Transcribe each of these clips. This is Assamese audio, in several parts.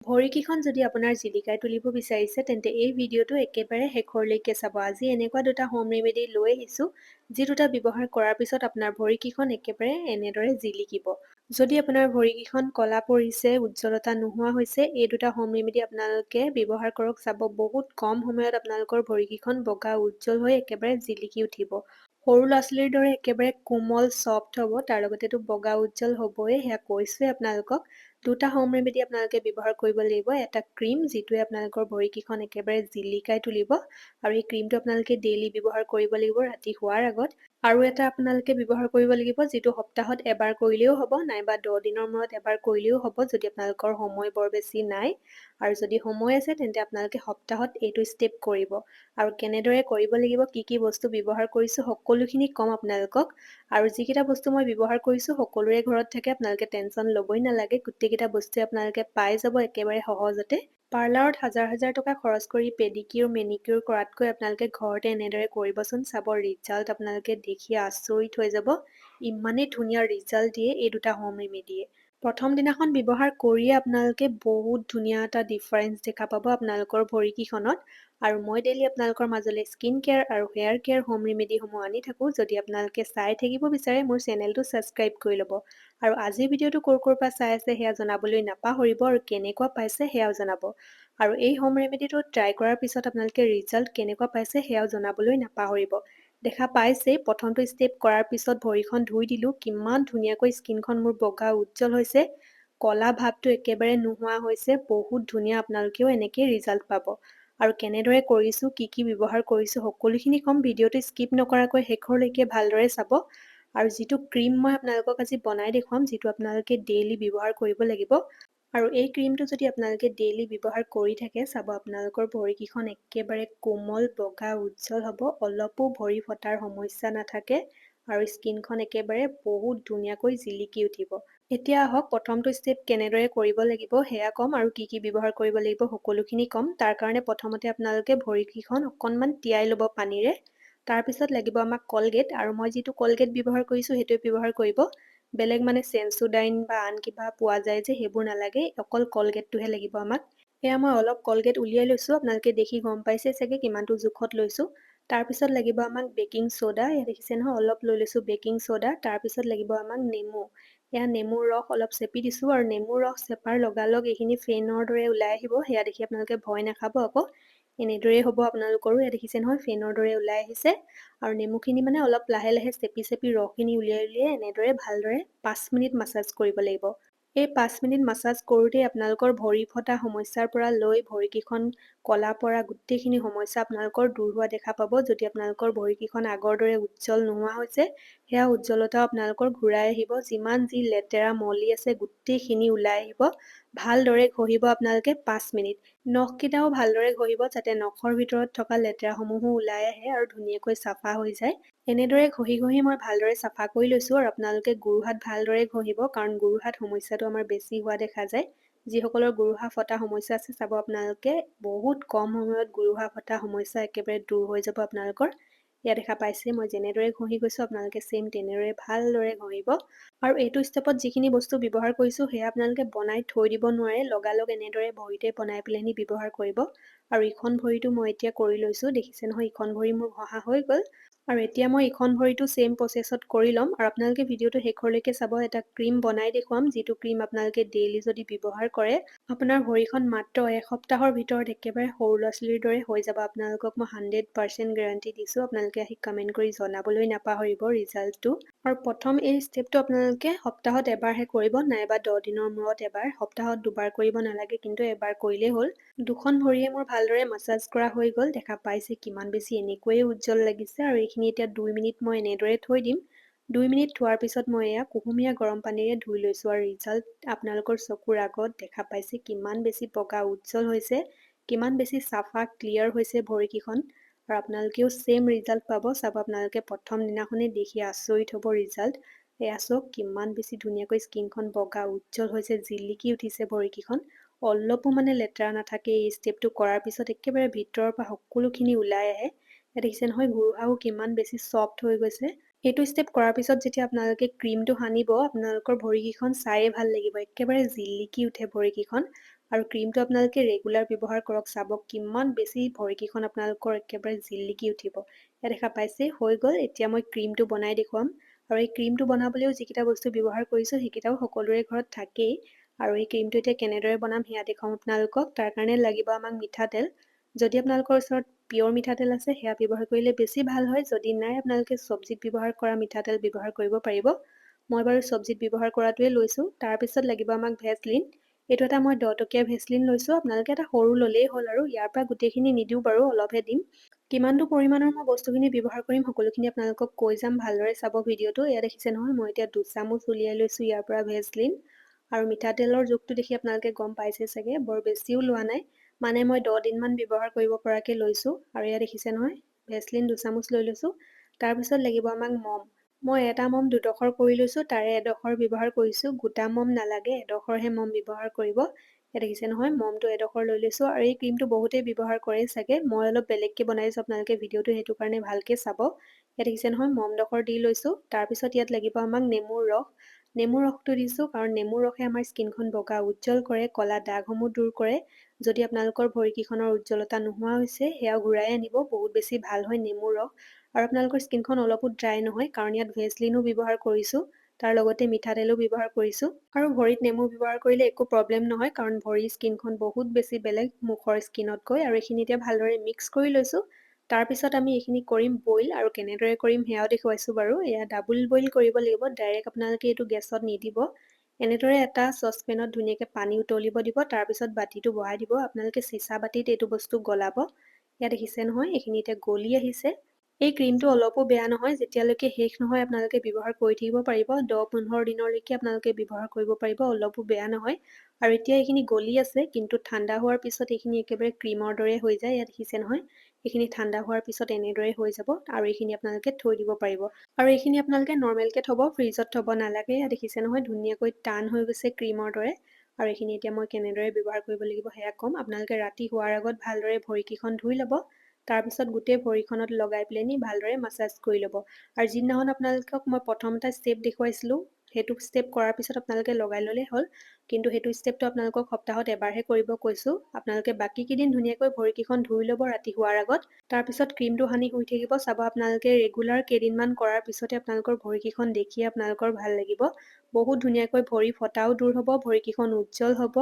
ভৰিকেইখন যদি আপোনাৰ জিলিকাই তুলিব বিচাৰিছে তেন্তে এই ভিডিঅ'টো একেবাৰে শেষৰলৈকে চাব। আজি এনেকুৱা দুটা হোম ৰেমেডি লৈ আহিছোঁ যি দুটা ব্যৱহাৰ কৰাৰ পিছত আপোনাৰ ভৰিকেইখন একেবাৰে এনেদৰে জিলিকিব। যদি আপোনাৰ ভৰিকেইখন কলা পৰিছে, উজ্জ্বলতা নোহোৱা হৈছে, এই দুটা হোম ৰেমেডি আপোনালোকে ব্যৱহাৰ কৰক, চাব বহুত কম সময়ত আপোনালোকৰ ভৰিকেইখন বগা উজ্জ্বল হৈ একেবাৰে জিলিকি উঠিব। সৰু ল'ৰা-ছোৱালীৰ দৰে একেবাৰে কোমল ছফ্ট হ'ব, তাৰ লগতেতো বগা উজ্জ্বল হ'বই, সেয়া কৈছোৱে আপোনালোকক। দুটা হোম ৰেমেডি আপোনালোকে ব্যৱহাৰ কৰিব লাগিব। এটা ক্ৰীম যিটোৱে আপোনালোকৰ ভৰিকেইখন একেবাৰে জিলিকাই তুলিব আৰু এই ক্ৰীমটো আপোনালোকে ডেইলি ব্যৱহাৰ কৰিব লাগিব ৰাতি শোৱাৰ আগত। আৰু এটা আপোনালোকে ব্যৱহাৰ কৰিব লাগিব যিটো সপ্তাহত এবাৰ কৰিলেও হ'ব নাইবা 10 দিনৰ মূৰত এবাৰ কৰিলেও হ'ব যদি আপোনালোকৰ সময় বৰ বেছি নাই। আৰু যদি সময় আছে তেন্তে আপোনালোকে সপ্তাহত এইটো ষ্টেপ কৰিব। আৰু কেনেদৰে কৰিব লাগিব, কি কি বস্তু ব্যৱহাৰ কৰিছোঁ সকলোখিনি ক'ম আপোনালোকক। আৰু যিকেইটা বস্তু মই ব্যৱহাৰ কৰিছোঁ সকলোৰে ঘৰত থাকে, আপোনালোকে টেনশ্যন ল'বই নালাগে, গোটেইকেইটা বস্তুৱে আপোনালোকে পাই যাব একেবাৰে সহজতে। পাৰ্লাৰত হাজাৰ হাজাৰ টকা খৰচ কৰি পেডিকিউৰ মেনিকিউৰ কৰাতকৈ আপোনালোকে ঘৰতে এনেদৰে কৰিবচোন, চাব ৰিজাল্ট আপোনালোকে দেখি আচৰিত হৈ যাব। ইমানেই ধুনীয়া ৰিজাল্ট দিয়ে এই দুটা হোম ৰেমেডিয়ে। প্ৰথম দিনাখন ব্যৱহাৰ কৰিয়ে আপোনালোকে বহুত ধুনীয়া এটা ডিফাৰেঞ্চ দেখা পাব আপোনালোকৰ ভৰিকেইখনত। আৰু মই ডেইলি আপোনালোকৰ মাজলৈ স্কিন কেয়াৰ আৰু হেয়াৰ কেয়াৰ হোম ৰেমেডিসমূহ আনি থাকোঁ। যদি আপোনালোকে চাই থাকিব বিচাৰে মোৰ চেনেলটো ছাবস্ক্ৰাইব কৰি ল'ব। আৰু আজিৰ ভিডিঅ'টো ক'ৰ পৰা চাই আছে সেয়া জনাবলৈ নাপাহৰিব আৰু কেনেকুৱা পাইছে সেয়াও জনাব। আৰু এই হোম ৰেমেডিটো ট্ৰাই কৰাৰ পিছত আপোনালোকে ৰিজাল্ট কেনেকুৱা পাইছে সেয়াও জনাবলৈ নাপাহৰিব। দেখা পাইছেই, প্ৰথমটো ষ্টেপ কৰাৰ পিছত ভৰিখন ধুই দিলোঁ, কিমান ধুনীয়াকৈ স্কিনখন মোৰ বগা উজ্জ্বল হৈছে, কলা ভাৱটো একেবাৰে নোহোৱা হৈছে, বহুত ধুনীয়া। আপোনালোকেও এনেকৈ ৰিজাল্ট পাব। আৰু কেনেদৰে কৰিছোঁ, কি কি ব্যৱহাৰ কৰিছোঁ সকলোখিনি ক'ম, ভিডিঅ'টো স্কিপ নকৰাকৈ শেষৰলৈকে ভালদৰে চাব। আৰু যিটো ক্ৰীম মই আপোনালোকক আজি বনাই দেখুৱাম, যিটো আপোনালোকে ডেইলি ব্যৱহাৰ কৰিব লাগিব। আৰু এই ক্ৰীমটো যদি আপোনালোকে ডেইলি ব্যৱহাৰ কৰি থাকে, চাব আপোনালোকৰ ভৰিকেইখন একেবাৰে কোমল বগা উজ্জ্বল হ'ব, অলপো ভৰি ফটাৰ সমস্যা নাথাকে আৰু স্কিনখন একেবাৰে বহুত ধুনীয়াকৈ জিলিকি উঠিব। এতিয়া আহক প্ৰথমটো ষ্টেপ কেনেদৰে কৰিব লাগিব সেয়া ক'ম আৰু কি কি ব্যৱহাৰ কৰিব লাগিব সকলোখিনি ক'ম। তাৰ কাৰণে প্ৰথমতে আপোনালোকে ভৰিকেইখন অকণমান তিয়াই ল'ব পানীৰে। তাৰপিছত লাগিব আমাক কলগেট, আৰু মই যিটো কলগেট ব্যৱহাৰ কৰিছোঁ সেইটোৱে ব্যৱহাৰ কৰিব। বেলেগ মানে চেনচোডাইন বা আন কিবা পোৱা যায় যে সেইবোৰ নালাগে, অকল কলগেটটোহে লাগিব আমাক। এয়া মই অলপ কলগেট উলিয়াই লৈছোঁ, আপোনালোকে দেখি গম পাইছে চাগে কিমানটো জোখত লৈছোঁ। তাৰপিছত লাগিব আমাক বেকিং ছ'ডা, এয়া দেখিছে নহয় অলপ লৈ লৈছোঁ বেকিং ছ'ডা। তাৰপিছত লাগিব আমাক নেমু, এয়া নেমুৰ ৰস অলপ চেপি দিছোঁ আৰু নেমুৰ ৰস চেপাৰ লগালগ এইখিনি ফেনৰ দৰে ওলাই আহিব, সেয়া দেখি আপোনালোকে ভয় নাখাব আকৌ। এনেদৰেই হ'ব আপোনালোকৰো, এয়া দেখিছে নহয় ফেনৰ দৰে ওলাই আহিছে। আৰু নেমুখিনি মানে অলপ লাহে লাহে চেপি চেপি ৰসখিনি উলিয়াই উলিয়াই এনেদৰে ভালদৰে 5 মিনিট মাছাজ কৰিব লাগিব। এই 5 মিনিট মাছাজ কৰোঁতেই আপোনালোকৰ ভৰি ফটা সমস্যাৰ পৰা লৈ ভৰিকেইখন কলা পৰা গোটেইখিনি সমস্যা আপোনালোকৰ দূৰ হোৱা দেখা পাব। যদি আপোনালোকৰ ভৰিকেইখন আগৰ দৰে উজ্জ্বল নোহোৱা হৈছে, সেয়া উজ্জ্বলতাও আপোনালোকৰ ঘূৰাই আহিব। যিমান যি লেতেৰা মলি আছে গোটেইখিনি ওলাই আহিব। ভালদৰে ঘঁহিব আপোনালোকে 5 মিনিট। নখকেইটাও ভালদৰে ঘঁহিব যাতে নখৰ ভিতৰত থকা লেতেৰাসমূহো ওলাই আহে আৰু ধুনীয়াকৈ চাফা হৈ যায়। এনেদৰে ঘঁহি ঘঁহি মই ভালদৰে চাফা কৰি লৈছোঁ। আৰু আপোনালোকে গোৰোহাত ভালদৰে ঘঁহিব, কাৰণ গোৰোহাত সমস্যাটো আমাৰ বেছি হোৱা দেখা যায়। যিসকলৰ গোৰোহা ফটা সমস্যা আছে, চাব আপোনালোকে বহুত কম সময়ত গোৰোহা ফটা সমস্যা একেবাৰে দূৰ হৈ যাব আপোনালোকৰ। ইয়াত দেখা পাইছে মই যেনেদৰে ঘঁহি গৈছোঁ, আপোনালোকে ছেইম তেনেদৰে ভালদৰে ঘঁহিব। আৰু এইটো ষ্টেপত যিখিনি বস্তু ব্যৱহাৰ কৰিছোঁ সেয়া আপোনালোকে বনাই থৈ দিব নোৱাৰে, লগালগ এনেদৰে ভৰিতে বনাই পেলাইনি ব্যৱহাৰ কৰিব। আৰু ইখন ভৰিটো মই এতিয়া কৰি লৈছোঁ, দেখিছে নহয় ইখন ভৰি মোৰ ঘঁহা হৈ গ'ল। আৰু এতিয়া মই ইখন ভৰিটো ছেইম প্ৰচেছত কৰি ল'ম। আৰু আপোনালোকে ভিডিঅ'টো শেষৰলৈকে চাব, এটা ক্ৰীম বনাই দেখুৱাম, যিটো ক্ৰীম আপোনালোকে ডেইলি যদি ব্যৱহাৰ কৰে, আপোনাৰ ভৰিখন মাত্ৰ এসপ্তাহৰ ভিতৰত একেবাৰে সৰু ল'ৰা-ছোৱালীৰ দৰে হৈ যাব। আপোনালোকক মই 100% গেৰাণ্টি দিছোঁ। আপোনালোকে আহি কমেণ্ট কৰি জনাবলৈ নাপাহৰিব ৰিজাল্টটো। আৰু প্ৰথম এই ষ্টেপটো আপোনালোকে সপ্তাহত এবাৰহে কৰিব, নাইবা 10 দিনৰ মূৰত এবাৰ। সপ্তাহত দুবাৰ কৰিব নালাগে, কিন্তু এবাৰ কৰিলেই হ'ল। দুখন ভৰিয়ে মোৰ ভালদৰে মাছাজ কৰা হৈ গ'ল, দেখা পাইছে কিমান বেছি এনেকৈয়ে উজ্জ্বল লাগিছে। আৰু এইখিনি এতিয়া 2 মিনিট মই এনেদৰে থৈ দিম। 2 মিনিট থোৱাৰ পিছত মই এয়া কুহুমীয়া গৰম পানীৰে ধুই লৈছোঁ। আৰু ৰিজাল্ট আপোনালোকৰ চকুৰ আগত দেখা পাইছে কিমান বেছি বগা উজ্জ্বল হৈছে, কিমান বেছি চাফা ক্লিয়াৰ হৈছে ভৰিকেইখন। আৰু আপোনালোকেও ছেইম ৰিজাল্ট পাব, চাব আপোনালোকে প্ৰথম দিনাখনেই দেখি আচৰিত হ'ব ৰিজাল্ট। এয়া চাওক কিমান বেছি ধুনীয়াকৈ স্কিনখন বগা উজ্জ্বল হৈছে, জিলিকি উঠিছে ভৰিকেইখন। অলপো মানে লেতেৰা নাথাকে। এই ষ্টেপটো কৰাৰ পিছত একেবাৰে ভিতৰৰ পৰা সকলোখিনি ওলাই আহে। ইয়াত দেখিছে নহয় গোৰোহাও কিমান বেছি ছফ্ট হৈ গৈছে। এইটো ষ্টেপ কৰাৰ পিছত যেতিয়া আপোনালোকে ক্ৰীমটো সানিব, আপোনালোকৰ ভৰিকেইখন চায়ে ভাল লাগিব, একেবাৰে জিলিকি উঠে ভৰিকেইখন। আৰু ক্ৰীমটো আপোনালোকে ৰেগুলাৰ ব্যৱহাৰ কৰক, চাব কিমান বেছি ভৰিকেইখন আপোনালোকৰ একেবাৰে জিলিকি উঠিব। ইয়াত দেখা পাইছে হৈ গ'ল। এতিয়া মই ক্ৰীমটো বনাই দেখুৱাম। আৰু এই ক্ৰীমটো বনাবলৈও যিকেইটা বস্তু ব্যৱহাৰ কৰিছোঁ সেইকেইটাও সকলোৰে ঘৰত থাকেই। আৰু এই ক্ৰীমটো এতিয়া কেনেদৰে বনাম সেয়া দেখুৱাম আপোনালোকক। তাৰ কাৰণে লাগিব আমাক মিঠাতেল। যদি আপোনালোকৰ ওচৰত পিয়ৰ মিঠাতেল আছে সেয়া ব্যৱহাৰ কৰিলে বেছি ভাল হয়। যদি নাই আপোনালোকে চব্জিত ব্যৱহাৰ কৰা মিঠাতেল ব্যৱহাৰ কৰিব পাৰিব। মই বাৰু চব্জিত ব্যৱহাৰ কৰাটোৱে লৈছোঁ। তাৰপিছত লাগিব আমাক ভেচলিন। এইটো এটা মই 10 টকীয়া ভেচলিন লৈছোঁ। আপোনালোকে এটা সৰু ল'লেই হ'ল আৰু ইয়াৰ পৰা গোটেইখিনি নিদিওঁ বাৰু, অলপহে দিম। কিমানটো পৰিমাণৰ মই বস্তুখিনি ব্যৱহাৰ কৰিম সকলোখিনি আপোনালোকক কৈ যাম, ভালদৰে চাব ভিডিঅ'টো। এয়া দেখিছে নহয়, মই এতিয়া 2 চামুচ উলিয়াই লৈছোঁ ইয়াৰ পৰা ভেচলিন। আৰু মিঠাতেলৰ জোখটো দেখি আপোনালোকে গম পাইছে চাগে, বৰ বেছিও লোৱা নাই। মানে মই 10 দিনমান ব্যৱহাৰ কৰিব পৰাকৈ লৈছোঁ। আৰু এয়া দেখিছে নহয়, ভেচলিন 2 চামুচ লৈ লৈছোঁ। তাৰপিছত লাগিব আমাক মম। মই এটা মম 2ডোখৰ কৰি লৈছোঁ, তাৰে এডোখৰ ব্যৱহাৰ কৰিছোঁ। গোটা মম নালাগে, এডোখৰহে মম ব্যৱহাৰ কৰিব। ইয়াত দেখিছে নহয়, মমটো এডোখৰ লৈ লৈছোঁ। আৰু এই ক্ৰীমটো বহুতেই ব্যৱহাৰ কৰে চাগে, মই অলপ বেলেগকৈ বনাইছোঁ। আপোনালোকে ভিডিঅ'টো সেইটো কাৰণে ভালকৈ চাব। ইয়াত দেখিছে নহয়, মমডোখৰ দি লৈছোঁ। তাৰপিছত ইয়াত লাগিব আমাক নেমুৰ ৰস। নেমুৰ ৰসটো দিছোঁ কাৰণ নেমুৰ ৰসে আমাৰ স্কিনখন বগা উজ্জ্বল কৰে, ক'লা দাগসমূহ দূৰ কৰে। যদি আপোনালোকৰ ভৰিকেইখনৰ উজ্জ্বলতা নোহোৱা হৈছে সেয়াও ঘূৰাই আনিব, বহুত বেছি ভাল হয় নেমুৰ ৰস। আৰু আপোনালোকৰ স্কিনখন অলপো ড্ৰাই নহয়, কাৰণ ইয়াত ভেচলিনো ব্যৱহাৰ কৰিছোঁ। তাৰ লগতে মিঠাতেলো ব্যৱহাৰ কৰিছোঁ। আৰু ভৰিত নেমু ব্যৱহাৰ কৰিলে একো প্ৰব্লেম নহয়, কাৰণ ভৰিৰ স্কিনখন বহুত বেছি বেলেগ মুখৰ স্কিনতকৈ। আৰু এইখিনি এতিয়া ভালদৰে মিক্স কৰি লৈছোঁ। তাৰপিছত আমি এইখিনি কৰিম বইল, আৰু কেনেদৰে কৰিম সেয়াও দেখুৱাইছোঁ বাৰু। এয়া ডাবুল বইল কৰিব লাগিব, ডাইৰেক্ট আপোনালোকে এইটো গেছত নিদিব। এনেদৰে এটা চচপেনত ধুনীয়াকৈ পানী উতলিব দিব, তাৰপিছত বাতিটো বহাই দিব। আপোনালোকে চিচা বাতিত এইটো বস্তু গলাব। ইয়াত দেখিছে নহয়, এইখিনি এতিয়া গলি আহিছে। এই ক্ৰীমটো অলপো বেয়া নহয়, যেতিয়ালৈকে শেষ নহয় আপোনালোকে ব্যৱহাৰ কৰি থাকিব পাৰিব। 10-15 দিনলৈকে আপোনালোকে ব্যৱহাৰ কৰিব পাৰিব, অলপো বেয়া নহয়। আৰু এতিয়া এইখিনি গলি আছে, কিন্তু ঠাণ্ডা হোৱাৰ পিছত এইখিনি একেবাৰে ক্ৰীমৰ দৰে হৈ যায়। ইয়াত দেখিছে নহয়, এইখিনি ঠাণ্ডা হোৱাৰ পিছত এনেদৰে হৈ যাব, আৰু এইখিনি আপোনালোকে থৈ দিব পাৰিব। আৰু এইখিনি আপোনালোকে নৰ্মেলকৈ থ'ব, ফ্ৰিজত থ'ব নালাগে। ইয়াত দেখিছে নহয়, ধুনীয়াকৈ টান হৈ গৈছে ক্ৰীমৰ দৰে। আৰু এইখিনি এতিয়া মই কেনেদৰে ব্যৱহাৰ কৰিব লাগিব সেয়া ক'ম। আপোনালোকে ৰাতি শোৱাৰ আগত ভালদৰে ভৰিকেইখন ধুই ল'ব। তাৰপিছত গোটেই ভৰিখনত লগাই পেলাইনি ভালদৰে মাছাজ কৰি ল'ব। আৰু যিদিনাখন আপোনালোকক মই প্ৰথমতে ষ্টেপ দেখুৱাইছিলোঁ, সেইটো ষ্টেপ কৰাৰ পিছত আপোনালোকে লগাই ল'লেই হ'ল। কিন্তু সেইটো ষ্টেপটো আপোনালোকক সপ্তাহত এবাৰহে কৰিব কৈছোঁ। আপোনালোকে বাকীকেইদিন ধুনীয়াকৈ ভৰিকেইখন ধুই ল'ব ৰাতি শোৱাৰ আগত। তাৰপিছত ক্ৰীমটো সানি শুই থাকিব। চাব আপোনালোকে ৰেগুলাৰ কেইদিনমান কৰাৰ পিছতে আপোনালোকৰ ভৰিকেইখন দেখিয়ে আপোনালোকৰ ভাল লাগিব। বহুত ধুনীয়াকৈ ভৰি ফটাও দূৰ হ'ব, ভৰিকেইখন উজ্জ্বল হ'ব,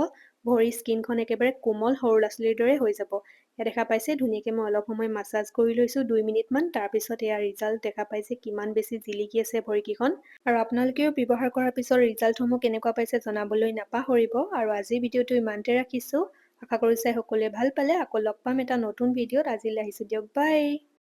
ভৰিৰ স্কিনখন একেবাৰে কোমল সৰু ল'ৰা-ছোৱালীৰ দৰে হৈ যাব। এয়া দেখা পাইছে, ধুনীয়াকৈ মই অলপ সময় মাছাজ কৰি লৈছোঁ 2 মিনিটমান। তাৰপিছত এয়া ৰিজাল্ট দেখা পাইছে, কিমান বেছি জিলিকি আছে ভৰিকেইখন। আৰু আপোনালোকেও ব্যৱহাৰ কৰাৰ পিছত ৰিজাল্টসমূহ কেনেকুৱা পাইছে জনাবলৈ নাপাহৰিব। আৰু আজিৰ ভিডিঅ'টো ইমানতে ৰাখিছোঁ। আশা কৰোঁ চাই সকলোৱে ভাল পালে। আকৌ লগ পাম এটা নতুন ভিডিঅ'ত। আজিলৈ আহিছোঁ দিয়ক, বাই।